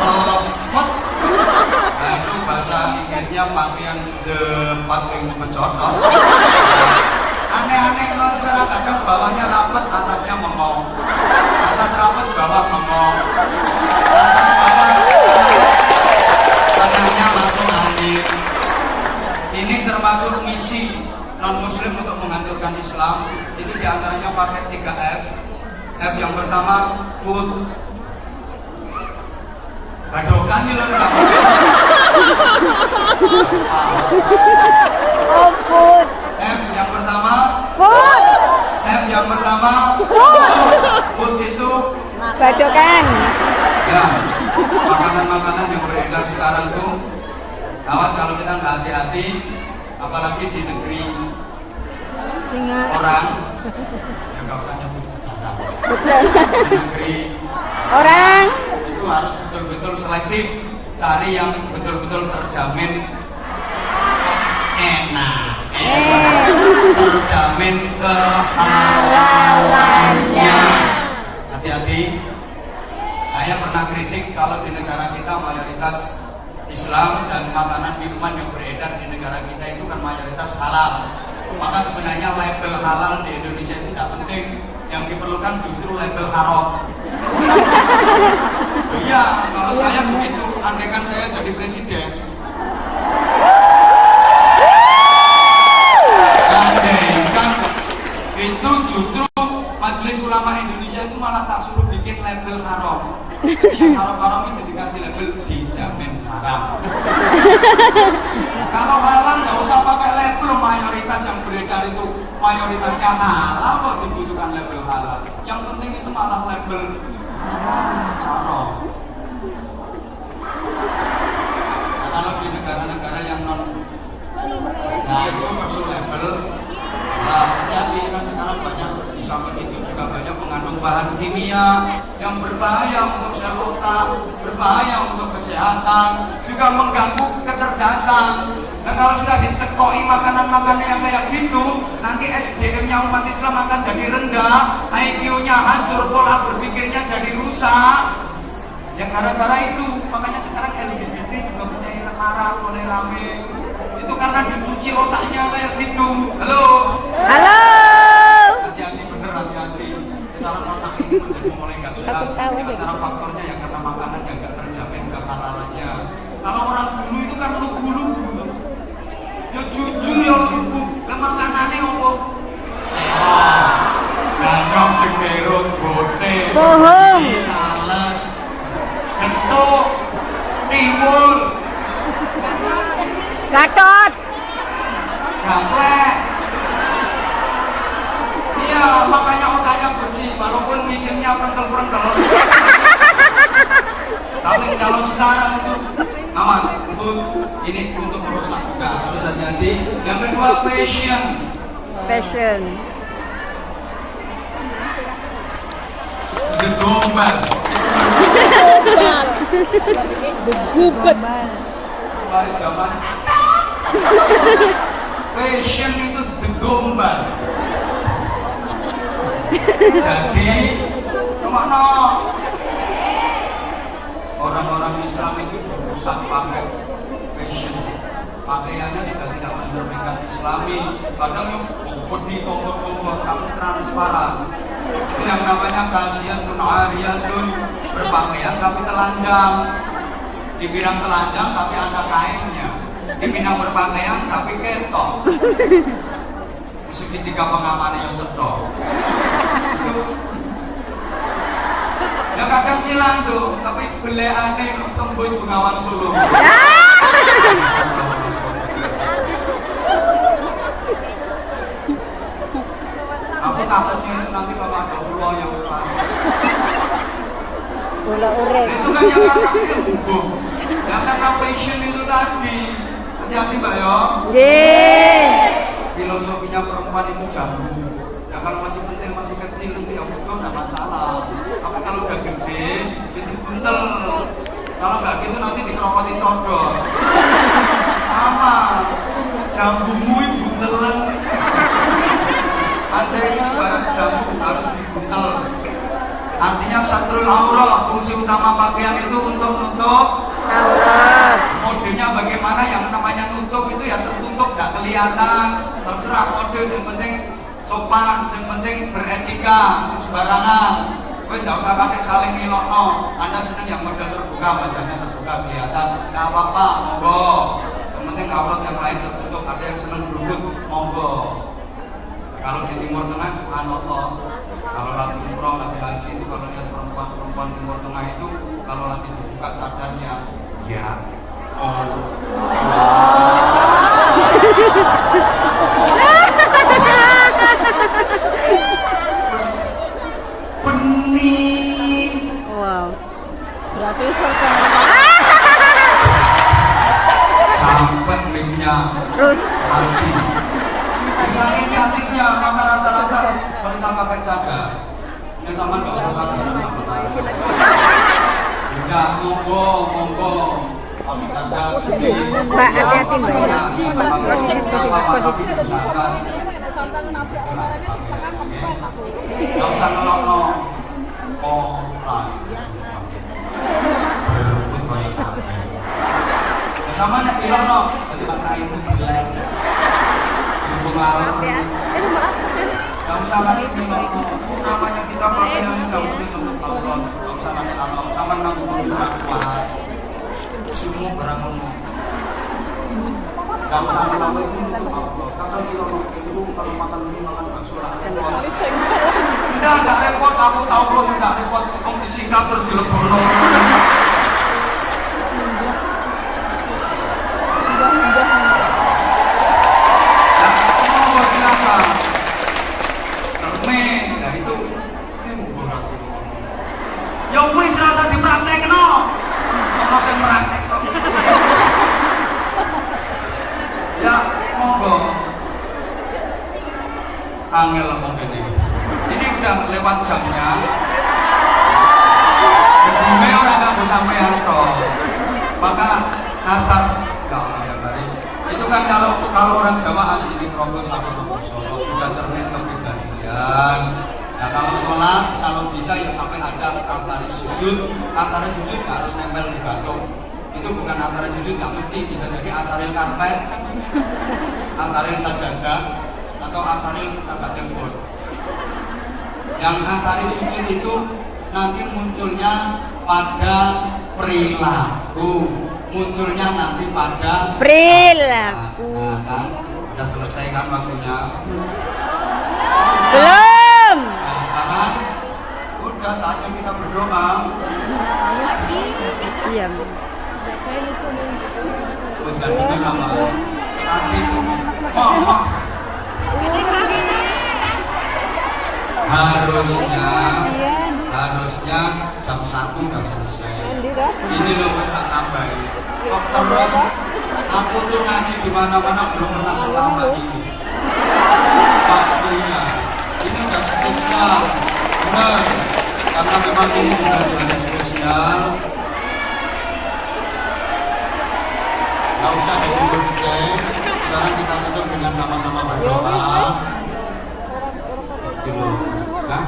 Melevet. Nah itu bahasa Inggrisnya pakaian the pating mencotot. Aneh-aneh kalau sekarang kadang bawahnya rapet, atasnya mengong. Atas rapet, bawah mengong. Tengahnya masuk angin. Ini termasuk misi non-muslim untuk menghancurkan Islam. Itu diantaranya pakai 3 F. F yang pertama, food. Badokan nih loh. Oh food. F yang pertama, Food. F yang pertama, food itu Badokan. ya makanan-makanan yang beredar sekarang tuh. Awas kalau kita nggak hati-hati, apalagi di negeri Singa. orang, ya nggak usah nyebut Betul. di negeri Orang. itu harus betul-betul selektif, cari yang betul-betul terjamin enak. Terjamin kehalalannya. Hati-hati. Saya pernah kritik kalau di negara kita mayoritas Islam dan makanan minuman yang beredar di negara kita itu kan mayoritas halal. Maka sebenarnya label halal di Indonesia itu tidak penting. Yang diperlukan justru label haram. Iya, kalau saya begitu, andaikan saya jadi presiden. Andaikan itu justru Majelis Ulama Indonesia itu malah tak suruh bikin label haram. Jadi yang haram-haram itu dikasih label dijamin haram. Kalau halal nggak usah pakai label, mayoritas yang beredar itu mayoritasnya halal kok dibutuhkan label halal. Yang penting itu malah label haram. Nah, kalau di negara-negara yang non, nah itu perlu label. Nah, hati-hati kan sekarang banyak di samping itu juga banyak mengandung bahan kimia yang berbahaya untuk sel otak, berbahaya untuk kesehatan, juga mengganggu kecerdasan. Nah kalau sudah dicekoki makanan-makanan yang kayak gitu, nanti SDM-nya umat Islam akan jadi rendah, IQ-nya hancur, pola berpikirnya jadi rusak. Ya gara-gara itu, makanya sekarang LGBT juga mulai marah, mulai rame. Itu karena dicuci otaknya kayak gitu. Halo? Halo. Hati-hati bener, hati-hati. Sekarang otak ini menjadi mulai nggak sehat. Di antara faktornya yang karena makanan yang nggak terjamin kehalalannya. Kalau orang dulu itu kan lugu-lugu. Ya jujur ya lugu. Lah makanannya apa? Gandong, jegerut, bote, Bohong. tales, getuk, tiwul, Gatot. gaplek. Iya, makanya otaknya bersih, walaupun misinnya prentel-prentel. Tapi kalau sekarang itu awas, food ini untuk merusak juga, harus hati-hati. Yang kedua fashion. Fashion. The gombal. Mari zaman. Fashion itu the gombal. Jadi, kemana? Orang-orang Islam itu berusaha pakai fashion, pakaiannya sudah tidak mencerminkan Islami. Kadang yang body kongkot-kongkot tapi transparan. Itu yang namanya kasiyatun ariyatun, berpakaian tapi telanjang. Dibilang telanjang tapi ada kainnya. Dibilang berpakaian tapi ketok. Segitiga pengamannya yang cetok. Ya kadang silang tuh, tapi beleane tembus Bengawan Solo. Aku takutnya itu nanti kalau ada ulo yang pas. Ulo urek. Itu kan yang kakaknya heboh. Yang karena fashion itu tadi. Hati-hati Mbak ya. Yeay. Filosofinya perempuan itu jambu. Ya kalau masih penting, masih kecil itu ya betul nggak masalah. Tapi kalau udah gede itu buntel. Kalau nggak gitu nanti dikerokoti codor. Sama. Jambumu itu buntelan. Andainya ibarat jambu harus dibuntel. Artinya satrul aurat, fungsi utama pakaian itu untuk nutup aurat. Modenya bagaimana, yang namanya nutup itu ya tertutup, nggak kelihatan. Terserah mode, yang penting sopan, yang penting beretika, sembarangan. Kowe nggak usah pakai saling ngelokno. Anda senang yang model terbuka, wajahnya terbuka kelihatan, nggak apa-apa, monggo. Yang penting aurat yang lain tertutup. Ada yang senang berukut, monggo. Kalau di Timur Tengah, subhanallah, kalau lagi umroh, lagi haji itu kalau lihat perempuan Timur Tengah itu kalau lagi dibuka cadarnya, ya, benih. Wow. Berarti surga. Sampai minya Terus mati. Misalnya cantiknya, maka rata-rata mereka pakai cadar. Ini sama nggak usah cadar, udah monggo. Pakai cadar, Mbak, hati-hati, Mbak. Nggak usah nolok-nolok. Koran. Berlutut banyak kabeh. Ya sama nek ilono, jadi makna itu bilang. Hubung lalur. Gak usah lagi ilono. Namanya kita pakaian nggak mungkin untuk Allah. Gak usah lagi Allah. Sama nanggung berbuat kuat. Semua barang umum. Gak usah lama itu untuk Allah. Karena ilono itu kalau makan mie makan bakso lah. Enggak repot, aku tahu lo enggak repot. Om disingkat terus dilebokno. Ya wis rasa dipraktekno. Ono sing praktek kok. Ya monggo. Angel ngomong ini. Ini udah lewat jamnya. Gedungnya orang nggak sampean toh. Maka kasar nggak ya kali. Itu kan kalau orang Jawa haji di Progo sama Solo juga cermin kepribadian. Nah kalau sholat, kalau bisa ya sampai ada antara sujud nggak harus nempel di batuk. Itu bukan antara sujud, nggak mesti, bisa jadi asaril karpet, asaril sajadah, atau asaril tangga jempol. Yang asaril sujud itu nanti munculnya pada perilaku, munculnya nanti pada perilaku. Nah kan, udah selesai kan waktunya? Belum. Nah sekarang udah saatnya kita berdoa. Iya. Terus gantinya sama tadi itu mama. Harusnya jam 1 udah selesai. Ini loh mas tak tambahin. Kok terus aku tuh ngaji di mana-mana belum pernah selama ini. Waktunya ini udah spesial, benar. Karena memang ini sudah ada spesial. Gak usah ditutup deh. Sekarang kita tutup dengan sama-sama berdoa. Gitu, kan?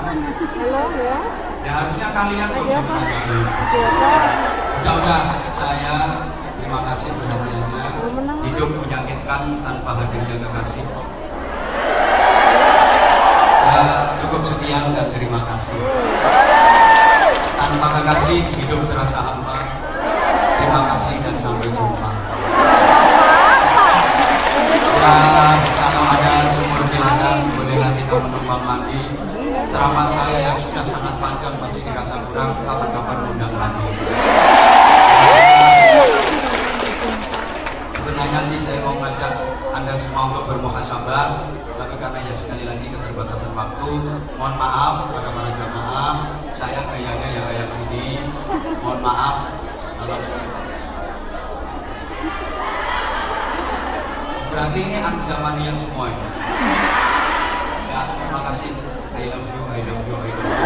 Ya harusnya kalian tuh udah, saya terima terima kasih perhatiannya. Hidup menyakitkan tanpa hadirnya kekasih. Ya, cukup sekian dan terima kasih. Tanpa kekasih hidup terasa hampa. Terima kasih dan sampai jumpa. Ya, kalau ada sumur genangan, bolehlah kita menumpang mandi. Ceramah saya yang sudah sangat panjang masih dirasa kurang, kapan-kapan undang lagi. Sebenarnya sih saya mau ngajak Anda semua untuk bermuhasabah, tapi karena ya sekali lagi keterbatasan waktu, mohon maaf kepada para jamaah, saya gayanya ya kayak gini. Mohon maaf kalau berarti ini Anzamania semua ini. Ya, terima kasih. I love you, I love you, I love you.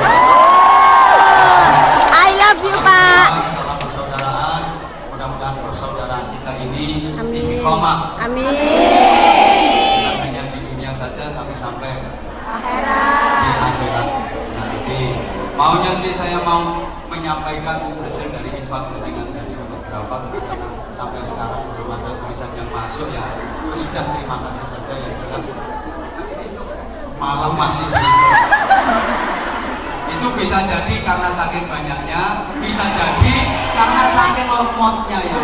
I love you, Pak. Salam persaudaraan. Mudah-mudahan persaudaraan kita ini Amin. istiqomah. Amin. Bukan hanya di dunia saja, tapi sampai di akhirat nanti. Maunya sih saya mau menyampaikan hasil dari infak dengan tadi untuk berapa, karena sampai sekarang belum ada tulisan yang masuk ya. Sudah terima kasih saja yang jelas. Malam masih begitu. Itu bisa jadi karena saking banyaknya, bisa jadi karena saking lemotnya ya.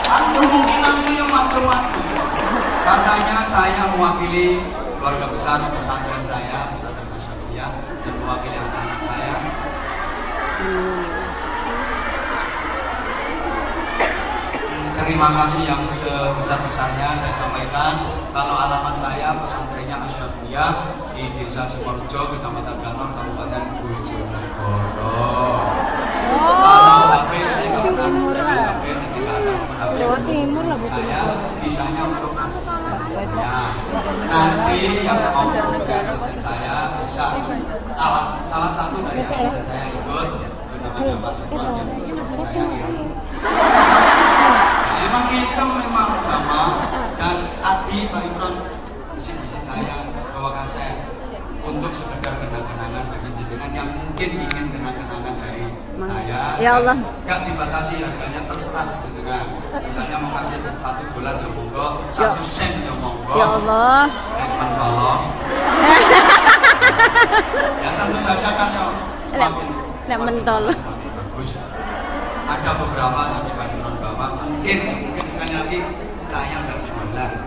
Kemungkinannya macam-macam. Katanya saya mewakili keluarga besar pesantren saya, pesantren Masyarakat, dan mewakili anak-anak saya. Terima kasih yang sebesar-besarnya saya sampaikan. Kalau alamat saya pesantrennya Asyafiyah di Desa Sukorejo, Kecamatan Ganor, Kabupaten Bojonegoro. Kalau HP saya nggak pernah HP, tidak ada nomor HP. Saya bisanya untuk asisten saya. Nanti yang mau menjadi asisten saya bisa salah satu dari asisten saya ikut, namanya Pak Imron yang seperti saya ini. Memang itu memang sama, dan tadi Pak Imron bisik-bisik saya bawakan saya untuk sekedar kenang-kenangan bagi jenengan yang mungkin ingin kenang-kenangan dari saya. Ya Allah. Gak dibatasi harganya, terserah jenengan. Misalnya mau kasih $1 ya monggo, 1 sen ya monggo. Ya Allah. Nek mentolong. Ya tentu saja kan ya. Nek mentolong. Bagus. Ada beberapa tapi Pak Imron bawa mungkin sekali lagi saya nggak jualan,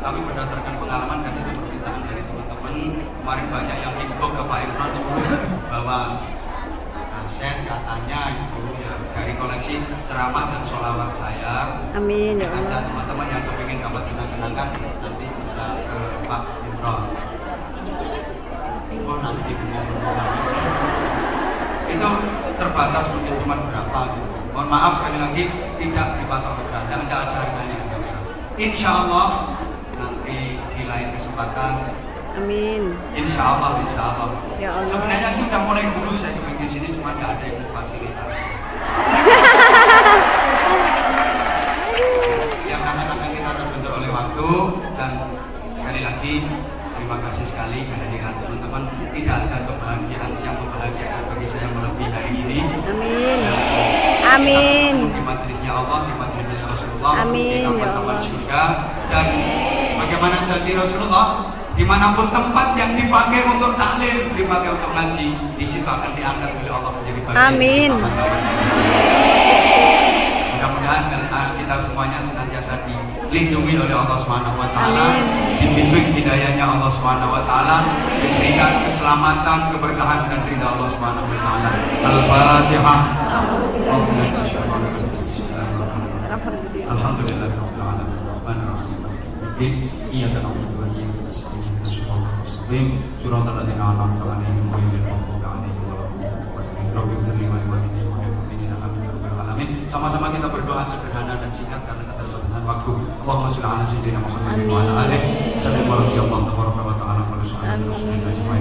tapi berdasarkan pengalaman dan itu permintaan dari teman-teman kemarin banyak yang inbox ke Pak Imron bahwa kaset katanya itu ya dari koleksi ceramah dan sholawat saya. Amin ya Ada Allah. teman-teman yang kepingin dapat kenang-kenangan nanti bisa ke Pak Imron. Oh nanti itu terbatas mungkin cuma berapa gitu. Mohon maaf sekali lagi tidak dipatok harga, tidak ada harganya. Insya Allah nanti di lain kesempatan. Amin. Insya Allah, insya Allah. Ya Allah. Sebenarnya sih udah mulai dulu saya kepingin sini cuma nggak ada yang fasilitasi. Ya karena kita terbentur oleh waktu dan sekali lagi terima kasih sekali kehadiran teman-teman. Tidak ada kebahagiaan yang membahagiakan bagi saya melebihi hari ini. Amin. Amin. Di majelisnya Allah, di majelisnya Rasulullah, Amin, di ya taman Allah. surga, dan sebagaimana janji Rasulullah, dimanapun tempat yang dipakai untuk taklim, dipakai untuk ngaji, di situ akan diangkat oleh Allah menjadi bagian. Amin. dari taman surga. Mudah-mudahan kita semuanya senantiasa dilindungi oleh Allah Subhanahu wa taala, dibimbing hidayahnya Allah Subhanahu wa taala, diberikan keselamatan, keberkahan dan ridha Allah Subhanahu wa taala. Al-Fatihah. Alhamdulillahirabbil alamin. Rahmanir rahim. Iyyaka na'budu wa iyyaka nasta'in. Ihdinas mustaqim. Shiratal ladzina an'amta 'alaihim ghairil maghdubi 'alaihim waladdallin. Rabbil ighfirli wa li walidayya wa lil mu'minina amin ya rabbal alamin. Sama-sama kita berdoa sederhana dan singkat karena keterbatasan waktu. Allahumma shalli ala sayyidina Muhammadin wa ala alihi. Sallallahu alaihi wa ta'ala wa sallam.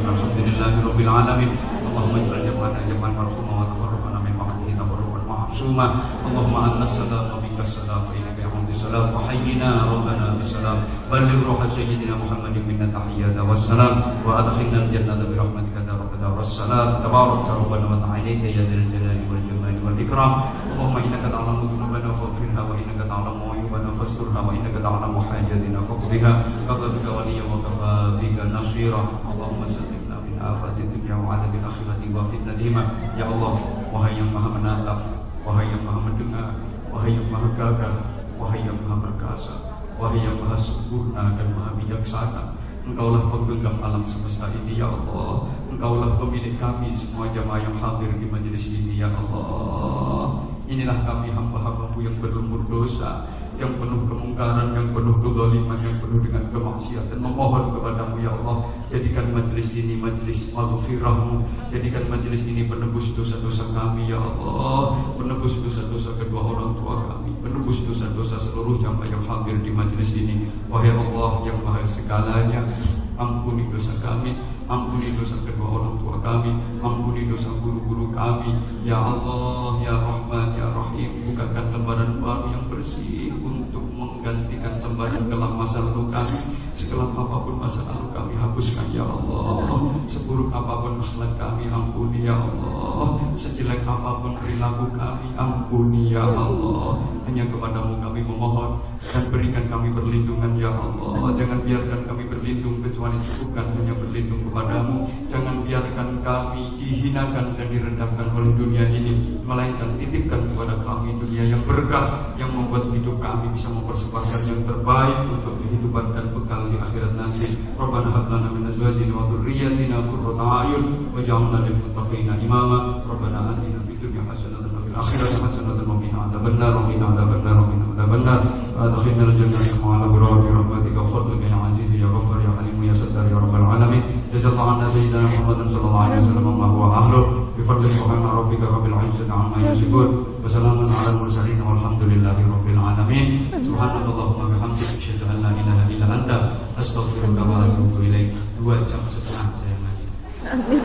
Alhamdulillahirabbil alamin. Allahumma ij'al jam'ana jam'an marhuma wa tafarraqana min ba'dihi tafarruqan ma'suma. Allahumma antas salam wa minkas salam wa ilaika بالسلام وحينا ربنا بالسلام بلغ روح سيدنا محمد منا تحية والسلام وأدخلنا الجنة برحمتك دار السلام تبارك ربنا وتعاليك يا ذا الجلال والجمال والإكرام اللهم إنك تعلم ذنوبنا فاغفرها وإنك تعلم عيوبنا فاسترها وإنك تعلم حاجتنا فاقضها كفى بك وليا وكفى بك نصيرا اللهم سلمنا من آفات الدنيا وعذاب الآخرة وفتنتهما يا الله wahai yang maha menatap, wahai yang maha mendengar, wahai yang maha gagah, wahai yang maha perkasa, wahai yang maha sempurna dan maha bijaksana. Engkaulah penggenggam alam semesta ini ya Allah. Engkaulah pemilik kami semua jamaah yang hadir di majelis ini ya Allah. Inilah kami hamba-hambamu yang berlumur dosa, yang penuh kemungkaran, yang penuh kezaliman, yang penuh dengan kemaksiatan. Memohon kepadamu ya Allah, jadikan majelis ini majelis maghfirahmu, jadikan majelis ini penebus dosa-dosa kami ya Allah, penebus dosa-dosa kedua orang tua kami, penebus dosa-dosa seluruh jamaah yang hadir di majelis ini. Wahai Allah yang maha segalanya, ampuni dosa kami, ampuni dosa kedua orang tua kami, ampuni dosa guru-guru kami ya Allah ya Rahman ya Rahim. Bukakan lembaran baru yang bersih untuk menggantikan lembaran kelam masa lalu kami. Sekelam apapun masa lalu kami hapuskan ya Allah. Seburuk apapun akhlak kami ampuni ya Allah. Sejelek apapun perilaku kami ampuni ya Allah. Hanya kepadamu kami memohon, dan berikan kami perlindungan ya Allah. Jangan biarkan kami berlindung kecuali bukan hanya berlindung kepadamu. Jangan biarkan kami dihinakan dan direndahkan oleh dunia ini, melainkan titipkan kepada kami dunia yang berkah, yang membuat hidup kami bisa mempersembahkan yang terbaik untuk kehidupan dan bekal di akhirat nanti. Rabbana hab lana min azwajina wa dhurriyyatina qurrata a'yun waj'alna lil muttaqina imama. Rabbana atina fid dunya hasanatan wa fil akhirati hasanatan wa qina adzabannar wa qina adzabannar wa qina adzabannar wa adkhilna al jannata ma'al abrar bi rahmatika wa fadlika ya aziz ya ghafar ya halim ya sattar ya rabbal alamin. Jazakallahu anna sayyidina Muhammadan sallallahu alaihi wasallam wa huwa ahlu bi fadli subhana rabbika rabbil izzati amma yasifun wa salamun alal mursalin walhamdulillahi rabbil alamin. Subhanallahumma bihamdika asyhadu an la ilaha illa anta astaghfiruka wa atubu ilaik. 2 jam setengah saya ngaji. Amin.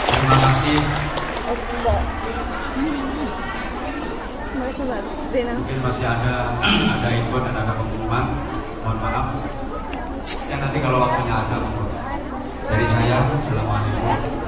Terima kasih. Mungkin masih ada info dan ada pengumuman. Mohon maaf. Ya nanti kalau waktunya ada. Dari saya, assalamualaikum.